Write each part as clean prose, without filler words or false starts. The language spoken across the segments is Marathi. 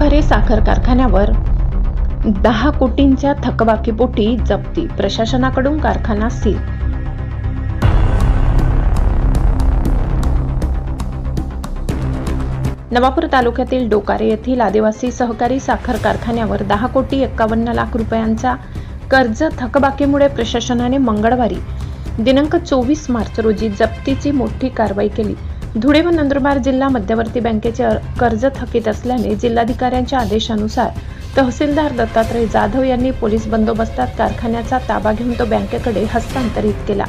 डोकारे साखर कारखान्यावर 10 कोटींच्या थकबाकीपोटी जप्ती, प्रशासनाकडून कारखाना सील। नवापूर तालुक्यातील डोकारे येथील आदिवासी सहकारी साखर कारखान्यावर 10,51,00,000 रुपयांचा कर्ज थकबाकीमुळे प्रशासनाने मंगळवारी दिनांक 24 मार्च रोजी जप्तीची मोठी कारवाई केली। धुळे व नंदुरबार जिल्हा मध्यवर्ती बँकेचे कर्ज थकीत असल्याने जिल्हाधिकाऱ्यांच्या आदेशानुसार तहसीलदार दत्तात्रय जाधव यांनी पोलीस बंदोबस्तात कारखान्याचा ताबा घेऊन तो बँकेकडे हस्तांतरित केला।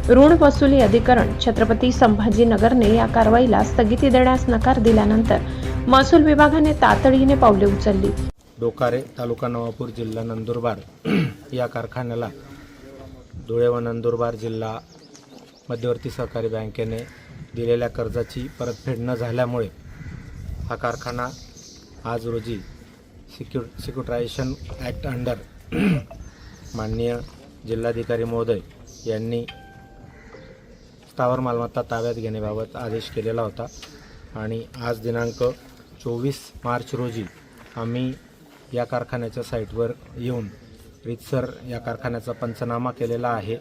ऋण वसुली अधिकरण छत्रपती संभाजीनगरने या कारवाईला स्थगिती देण्यास नकार दिल्यानंतर महसूल विभागाने तातडीने पावले उचलली। डोकारे तालुका नवापूर जिल्हा नंदुरबार या कारखान्याला धुळे व नंदुरबार जिल्हा मध्यवर्ती सहकारी बँकेने दिलेल्या कर्जाची परतफेड न झाल्यामुळे हा कारखाना आज रोजी सिक्युरिटायझेशन ॲक्ट अंडर माननीय जिल्हाधिकारी महोदय यांनी स्थावर मालमत्ता ताब्यात घेण्याबाबत आदेश केलेला होता आणि आज दिनांक 24 मार्च रोजी आम्ही या कारखान्याच्या साईटवर येऊन रीतसर या कारखान्याचा पंचनामा केलेला आहे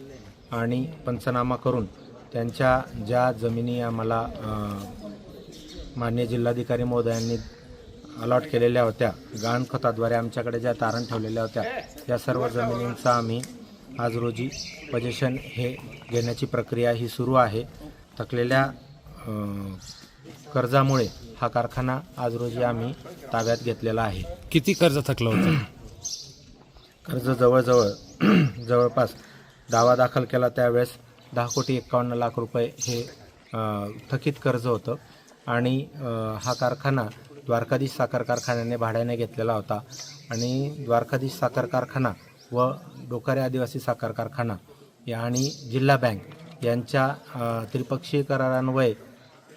आणि पंचनामा करून त्यांच्या ज्या जमिनी आम्हाला माननीय जिल्हाधिकारी महोदयांनी अलॉट केलेल्या होत्या, गहाणखताद्वारे आमच्याकडे ज्या तारण ठेवलेल्या होत्या, या सर्व जमिनींचा आम्ही आज रोजी पोझिशन हे घेण्याची प्रक्रिया ही सुरू आहे। थकलेल्या कर्जामुळे हा कारखाना आज रोजी आम्ही ताब्यात घेतलेला आहे। किती कर्ज थकलं होतं? कर्ज जवळपास दावा दाखल केला त्यावेळेस 10,51,00,000 रुपये हे थकीत कर्ज होतं आणि हा कारखाना द्वारकाधीश साखर कारखान्याने भाड्याने घेतलेला होता आणि द्वारकाधीश साखर कारखाना व डोकारे आदिवासी साखर कारखाना आणि जिल्हा बँक यांच्या त्रिपक्षीय करारान्वये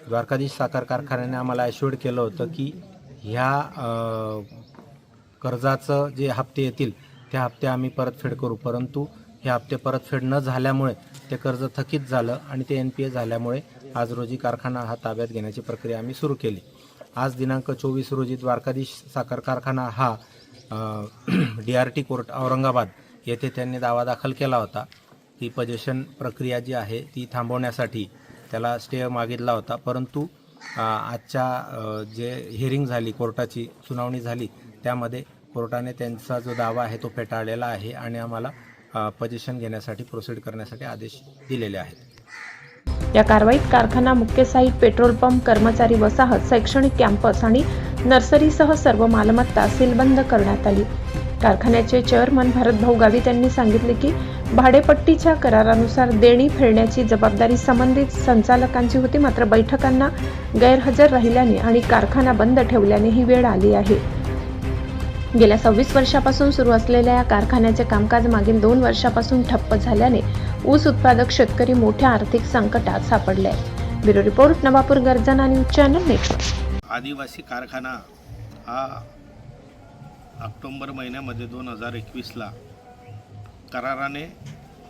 द्वारकाधीश साखर कारखान्याने आम्हाला ॲश्युअर्ड केलं होतं की ह्या कर्जाचं जे हप्ते येतील ते हप्ते आम्ही परतफेड करू, परंतु हे हप्ते परतफेड न झाल्यामुळे ते कर्ज थकीत झालं आणि ते NPA झाल्यामुळे आज रोजी कारखाना हा ताब्यात घेण्याची प्रक्रिया आम्ही सुरू केली। आज दिनांक 24 रोजी द्वारकाधीश साखर कारखाना हा DRT कोर्ट औरंगाबाद येथे त्यांनी दावा दाखल केला होता। ती पोझिशन प्रक्रिया जी आहे ती थांबवण्यासाठी त्याला स्टे मागितला होता, परंतु आजच्या जे हिअरिंग झाली, कोर्टाची सुनावणी झाली, त्यामध्ये कोर्टाने त्यांचा जो दावा आहे तो फेटाळलेला आहे आणि आम्हाला पोझिशन घेण्यासाठी प्रोसीड करण्यासाठी आदेश दिलेले आहेत। या कारवाईत कारखाना मुख्य साईट, पेट्रोल पंप, कर्मचारी वसाहत, शैक्षणिक कॅम्पस आणि नर्सरीसह सर्व मालमत्ता सीलबंद करण्यात आली। कारखान्याचे चेअरमन भारतभाऊ गावित यांनी सांगितले की भाडेपट्टीच्या करारानुसार देणी फेडण्याची जबाबदारी संबंधित संचालकांची होती, मात्र बैठकांना गैरहजर राहिल्याने आणि कारखाना बंद ठेवल्याने ही वेळ आली आहे। गेल्या 26 वर्षापासून सुरू असलेल्या या कारखान्याचे कामकाज मागील 2 वर्षापासून ठप्प झाल्याने ऊस उत्पादक शेतकरी मोठ्या आर्थिक संकटात सापडले आहेत। ब्युरो रिपोर्ट, नवापूर गर्जना न्यूज चॅनल नेटवर्क। आदिवासी कारखाना हा ऑक्टोबर महिन्यामध्ये 2021ला कराराने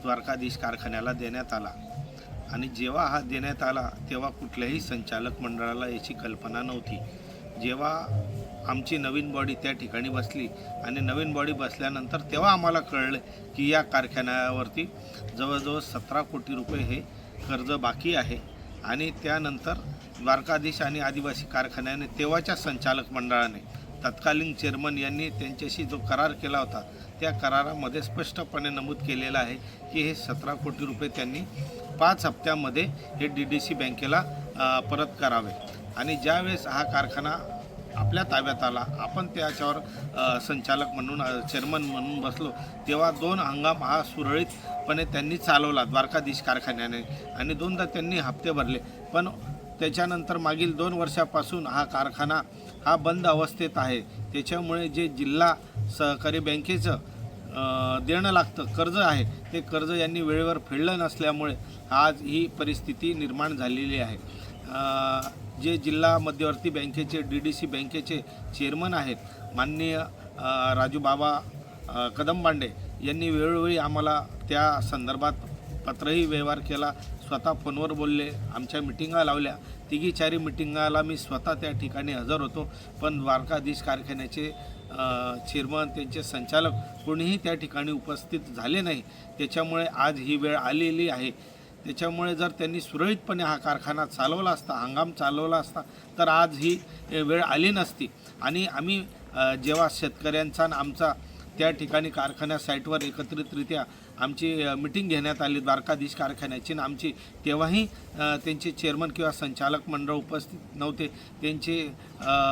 द्वारकाधीश कारखान्याला देण्यात आला आणि जेव्हा हा देण्यात आला तेव्हा कुठल्याही संचालक मंडळाला याची कल्पना नव्हती। जेव्हा आमची नवीन बॉडी त्या ठिकाणी बसली आणि नवीन बॉडी बसल्यानंतर तेव्हा आम्हाला कळलं की या कारखान्यावरती जवळजवळ 17 कोटी रुपये हे कर्ज बाकी आहे आणि त्यानंतर द्वारकाधीश आणि आदिवासी कारखान्याने तेव्हाच्या संचालक मंडळाने तत्कालीन चेअरमन यांनी त्यांच्याशी जो करार केला होता त्या करारामध्ये स्पष्टपणे नमूद केलेलं आहे की हे 17 कोटी रुपये त्यांनी 5 हप्त्यामध्ये हे DDC बँकेला परत करावे आणि ज्यावेळेस हा कारखाना आपल्या ताब्यात आला, आपण त्याच्यावर संचालक म्हणून, चेअरमन म्हणून बसलो, तेव्हा 2 हंगाम हा सुरळीतपणे त्यांनी चालवला द्वारकाधीश कारखान्याने आणि 2दा त्यांनी हप्ते भरले, पण त्याच्यानंतर मागील 2 वर्षापासून हा कारखाना हा बंद अवस्थेत आहे। त्याच्यामुळे जे जिल्हा सहकारी बँकेचं देणं लागतं कर्ज आहे ते कर्ज यांनी वेळेवर फेडलं नसल्यामुळे आज ही परिस्थिती निर्माण झालेली आहे। जे जिल्हा मध्यवर्ती बँकेचे DDC बँकेचे चेअरमन आहेत माननीय राजूबाबा कदमबांडे यांनी वेळोवेळी आम्हाला त्या संदर्भात पत्रही व्यवहार केला, स्वतः फोनवर बोलले, आमच्या मिटिंगा लावल्या, तिघी चारी मिटिंगाला मी स्वतः त्या ठिकाणी हजर होतो, पण द्वारकाधीश कारखान्याचे चेअरमन, त्यांचे संचालक कोणीही त्या ठिकाणी उपस्थित झाले नाही. त्याच्यामुळे आज ही वेळ आलेली आहे. त्याच्यामुळे जर त्यांनी सुरळीतपणे हा कारखाना चालवला असता, हंगाम चालवला असता, तर आज ही वेळ आली नसती. आणि आम्ही जेव्हा शेतकऱ्यांचा आणि आमचा त्या ठिकाणी कारखान्या साईटवर एकत्रितरित्या आमची मिटिंग घेण्यात आली द्वारकाधीश कारखान्याची आणि आमची, तेव्हाही त्यांचे चेअरमन किंवा संचालक मंडळ उपस्थित नव्हते. त्यांचे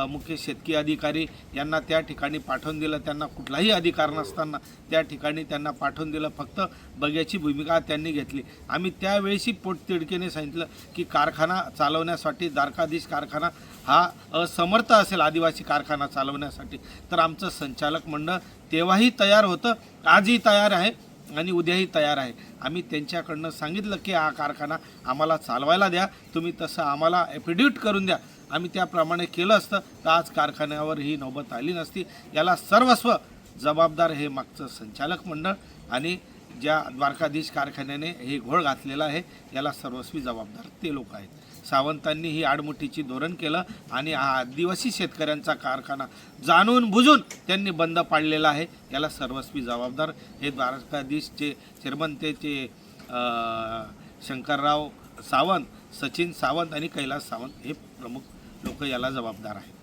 मुख्य शेतकी अधिकारी यांना त्या ठिकाणी पाठवून दिलं. त्यांना कुठलाही अधिकार नसताना त्या ठिकाणी त्यांना पाठवून दिलं. फक्त बघ्याची भूमिका त्यांनी घेतली. आम्ही त्यावेळेसही पोटतिडकीने सांगितलं की कारखाना चालवण्यासाठी द्वारकाधीश कारखाना हा असमर्थ असेल आदिवासी कारखाना चालवण्यासाठी, तर आमचं संचालक मंडळ तेव्हाही तयार होतं, आजही तयार आहे आणि उद्याही तयार आहे. आम्ही त्यांच्याकडनं सांगितलं की हा कारखाना आम्हाला चालवायला द्या, तुम्ही तसं आम्हाला ॲफिडेविट करून द्या. आम्ही त्याप्रमाणे केलं असतं तर आज कारखान्यावर ही नौबत आली नसती. याला सर्वस्व जबाबदार हे मागचं संचालक मंडळ आणि ज्या द्वारकाधीश कारखान्याने हे घोळ घातलेला आहे याला सर्वस्वी जबाबदार ते लोक आहेत. सावंतांनी ही आडमुठीची धोरण केलं आणि हा आदिवासी शेतकऱ्यांचा कारखाना जाणून बुजून त्यांनी बंद पाडलेला आहे. याला सर्वस्वी जबाबदार हे द्वारकाधीशचे चेअरमन ते शंकरराव सावंत, सचिन सावंत आणि कैलास सावंत हे प्रमुख लोक याला जबाबदार आहेत.